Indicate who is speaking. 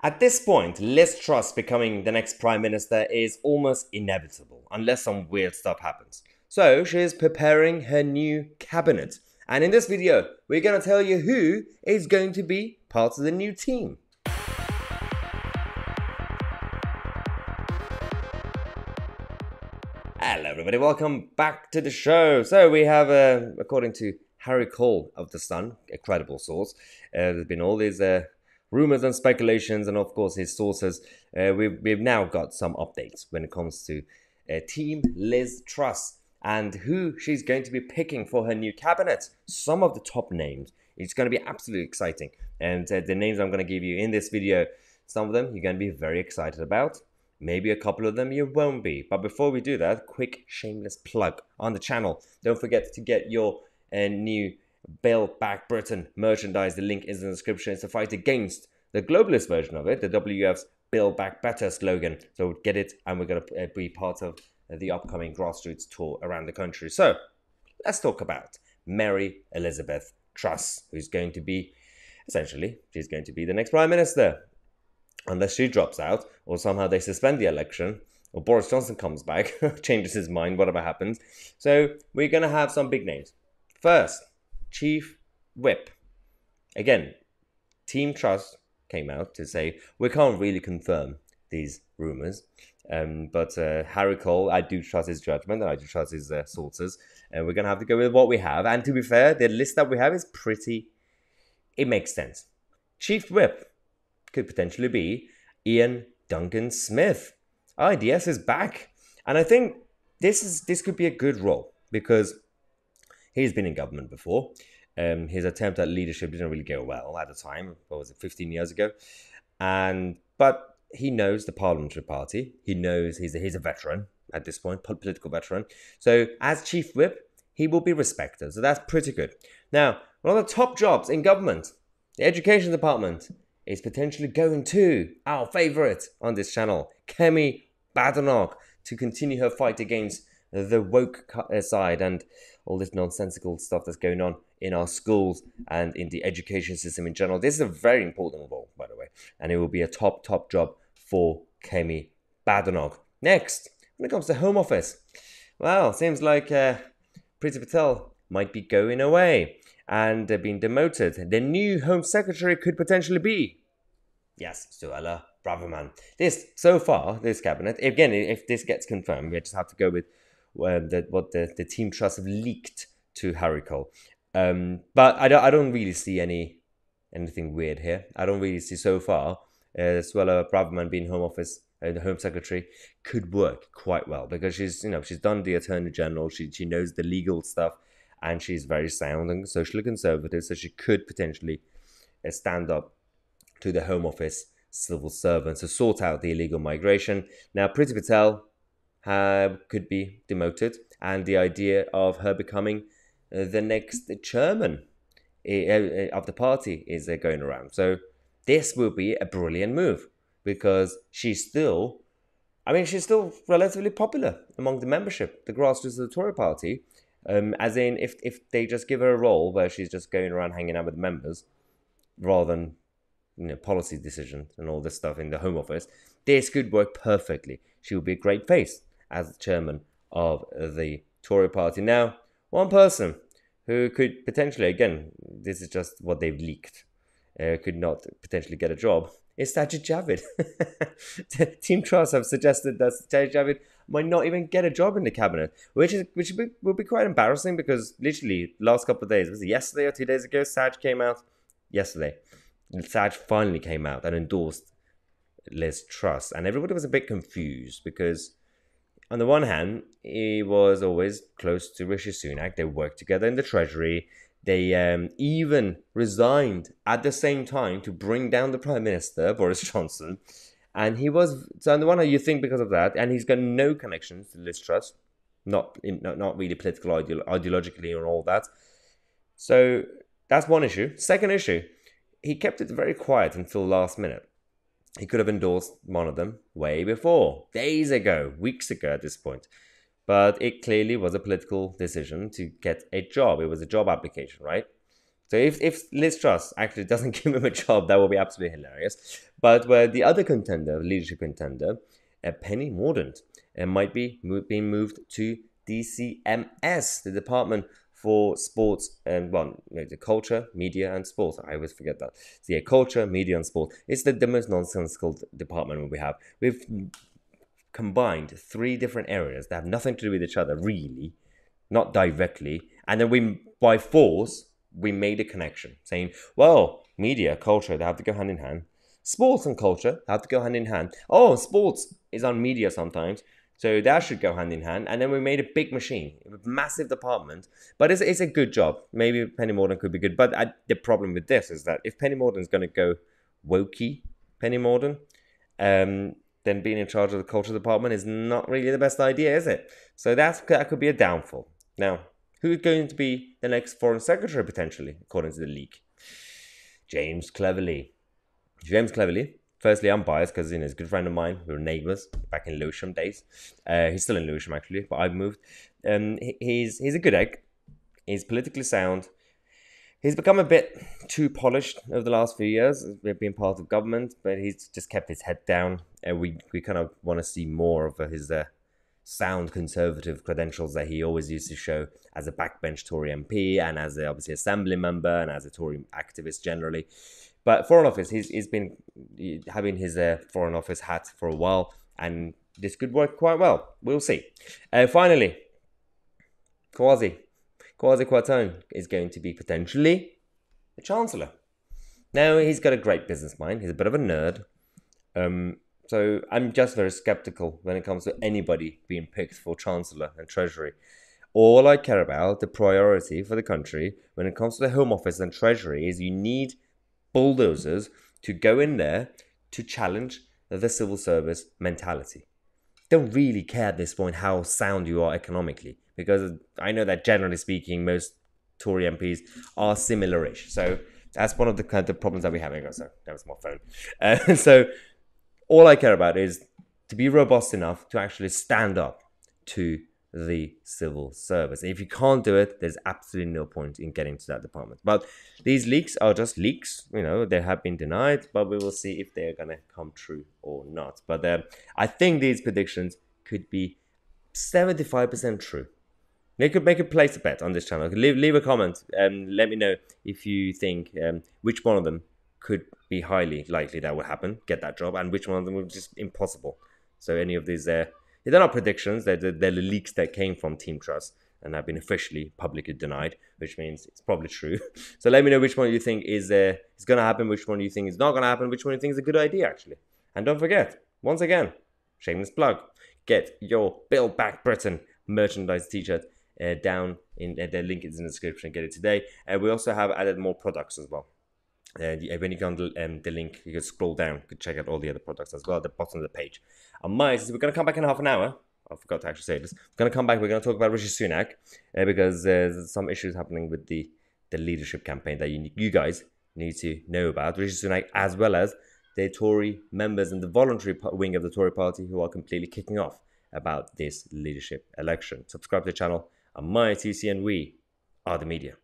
Speaker 1: At this point, Liz Truss becoming the next Prime Minister is almost inevitable, unless some weird stuff happens. So, she is preparing her new cabinet. And in this video, we're going to tell you who is going to be part of the new team. Hello everybody, welcome back to the show. So we have, according to Harry Cole of The Sun, a credible source, there's been all these rumors and speculations, and of course his sources. We've now got some updates when it comes to Team Liz Truss and who she's going to be picking for her new cabinet. Some of the top names. It's going to be absolutely exciting. And the names I'm going to give you in this video, some of them you're going to be very excited about. Maybe a couple of them you won't be. But before we do that, quick shameless plug on the channel. Don't forget to get your new Build Back Britain merchandise. The link is in the description. It's a fight against the globalist version of it, the WF's Build Back Better slogan. So get it, and we're going to be part of the upcoming grassroots tour around the country. So let's talk about Mary Elizabeth Truss, who's going to be, essentially, she's going to be the next Prime Minister. Unless she drops out, or somehow they suspend the election, or Boris Johnson comes back, changes his mind, whatever happens. So we're going to have some big names. First, Chief Whip. Again, Team Truss came out to say, we can't really confirm these rumours. But Harry Cole, I do trust his judgment, and I do trust his sources. And we're going to have to go with what we have. And to be fair, the list that we have is it makes sense. Chief Whip could potentially be Duncan Smith. IDS is back. And I think this could be a good role because he's been in government before. His attempt at leadership didn't really go well at the time. What was it, 15 years ago? But he knows the parliamentary party. He knows he's a veteran at this point, political veteran. So as Chief Whip, he will be respected. So that's pretty good. Now, one of the top jobs in government, the education department, is potentially going to our favourite on this channel, Kemi Badenoch, to continue her fight against the woke side and all this nonsensical stuff that's going on in our schools and in the education system in general. This is a very important role, by the way, and it will be a top job for Kemi Badenoch. Next, when it comes to Home Office, well, seems like Priti Patel might be going away and being demoted. The new Home Secretary could potentially be, yes, Suella Braverman. This cabinet, again, if this gets confirmed, we just have to go with what the Team Truss have leaked to Harry Cole. But I don't really see anything weird here. I don't really see so far Suella Braverman being Home Office, the Home Secretary could work quite well because she's done the Attorney General. She knows the legal stuff. And she's very sound and socially conservative, so she could potentially stand up to the Home Office civil servants to sort out the illegal migration. Now, Priti Patel could be demoted, and the idea of her becoming the next chairman of the party is going around. So this will be a brilliant move because she's still relatively popular among the membership, the grassroots of the Tory party. As in, if they just give her a role where she's just going around hanging out with members, rather than policy decisions and all this stuff in the Home Office, this could work perfectly. She would be a great face as the chairman of the Tory party. Now, one person who could potentially, again, this is just what they've leaked, could not potentially get a job, is Sajid Javid. Team Truss have suggested that Sajid Javid might not even get a job in the cabinet, which will be quite embarrassing because literally last couple of days, was it yesterday or 2 days ago, Saj came out? Yesterday. Saj finally came out and endorsed Liz Truss, and everybody was a bit confused because on the one hand, he was always close to Rishi Sunak. They worked together in the Treasury. They even resigned at the same time to bring down the Prime Minister, Boris Johnson. And he was, so on the one hand, you think because of that, and he's got no connections to Liz Truss, not really political, ideologically or all that. So that's one issue. Second issue, he kept it very quiet until last minute. He could have endorsed one of them way before, days ago, weeks ago at this point. But it clearly was a political decision to get a job. It was a job application, right? So if Liz Truss actually doesn't give him a job, that will be absolutely hilarious. But where the other contender, leadership contender, Penny Mordaunt, might be being moved to DCMS, the Department for Sports and, well, the culture, media, and sport. I always forget that. So yeah, culture, media, and sport. It's the most nonsensical department we have. We've combined 3 different areas that have nothing to do with each other, really, not directly, and then we, by force, we made a connection, saying, well, media, culture, they have to go hand in hand. Sports and culture have to go hand in hand. Oh, sports is on media sometimes, so that should go hand in hand. And then we made a big machine, a massive department. But it's a good job. Maybe Penny Mordaunt could be good. But the problem with this is that if Penny Mordaunt's going to go wokey, Penny Mordaunt, then being in charge of the culture department is not really the best idea, is it? So that could be a downfall. Now, who's going to be the next foreign secretary, potentially, according to the leak? James Cleverly. James Cleverly. Firstly, I'm biased because he's a good friend of mine. We were neighbours back in Lewisham days. He's still in Lewisham, actually, but I've moved. He's a good egg. He's politically sound. He's become a bit too polished over the last few years. We've been part of government, but he's just kept his head down. We kind of want to see more of his sound conservative credentials that he always used to show as a backbench Tory MP and as obviously assembly member and as a Tory activist generally. But Foreign Office, he's been having his Foreign Office hat for a while, and this could work quite well. We'll see. Finally, Quasi Quasi is going to be potentially the Chancellor. Now, he's got a great business mind. He's a bit of a nerd. So I'm just very skeptical when it comes to anybody being picked for Chancellor and Treasury. All I care about, the priority for the country, when it comes to the Home Office and Treasury, is you need bulldozers to go in there to challenge the civil service mentality. Don't really care at this point how sound you are economically, because I know that generally speaking, most Tory MPs are similar-ish. So that's one of the kind of problems that we have. So that was my phone. So all I care about is to be robust enough to actually stand up to the civil service. If you can't do it, there's absolutely no point in getting to that department. But these leaks are just leaks. They have been denied, but we will see if they're going to come true or not. But I think these predictions could be 75% true. You could place a bet on this channel. Leave a comment and let me know if you think which one of them could be highly likely that will happen, get that job, and which one of them will just impossible. So any of these they're not predictions, they're the leaks that came from Team Truss and have been officially publicly denied, which means it's probably true. So let me know which one you think is going to happen, which one you think is not going to happen, which one you think is a good idea, actually. And don't forget, once again, shameless plug, get your Build Back Britain merchandise t-shirt down in the link is in the description. Get it today. We also have added more products as well. When you go on the link, you can scroll down. You can check out all the other products as well at the bottom of the page. We're going to come back in half an hour. I forgot to actually say this. We're going to come back. We're going to talk about Rishi Sunak because there's some issues happening with the leadership campaign that you guys need to know about. Rishi Sunak, as well as the Tory members and the voluntary wing of the Tory party who are completely kicking off about this leadership election. Subscribe to the channel. I'm Tousi, and we are the media.